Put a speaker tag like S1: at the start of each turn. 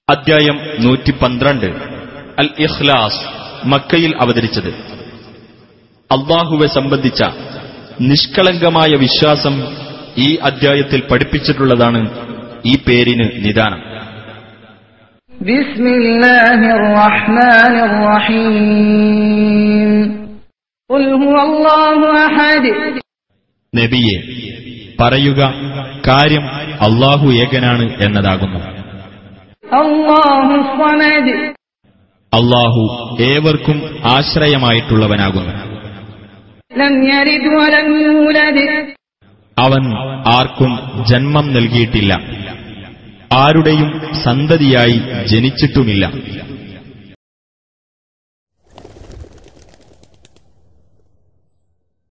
S1: അദ്ധ്യായം 112 അൽ ഇഖ്ലാസ് മക്കയിൽ അവതരിച്ചത്. അല്ലാഹുവെ സംബന്ധിച്ച നിഷ്കളങ്കമായ വിശ്വാസം ഈ അദ്ധ്യായത്തിൽ പഠിപ്പിച്ചിട്ടുള്ളതാണ് ഈ പേരിന് നിദാനം.
S2: ബിസ്മില്ലാഹിർ റഹ്മാനിർ റഹീം. ഖുൽ ഹുവല്ലാഹു അഹദ്.
S1: നബിയെ പറയുക, കാര്യം അല്ലാഹു ഏകനാണ് എന്നതാകുന്നു.
S2: അല്ലാഹു സ്വമദ്.
S1: അല്ലാഹു ഏവർക്കും ആശ്രയമായിട്ടുള്ളവനാകുന്നു.
S2: ലം യലിദ് വലം യൂലദ്.
S1: അവൻ ആർക്കും ജന്മം നൽകിയിട്ടില്ല, ആരുടെയും സന്തതിയായി ജനിച്ചിട്ടുമില്ല.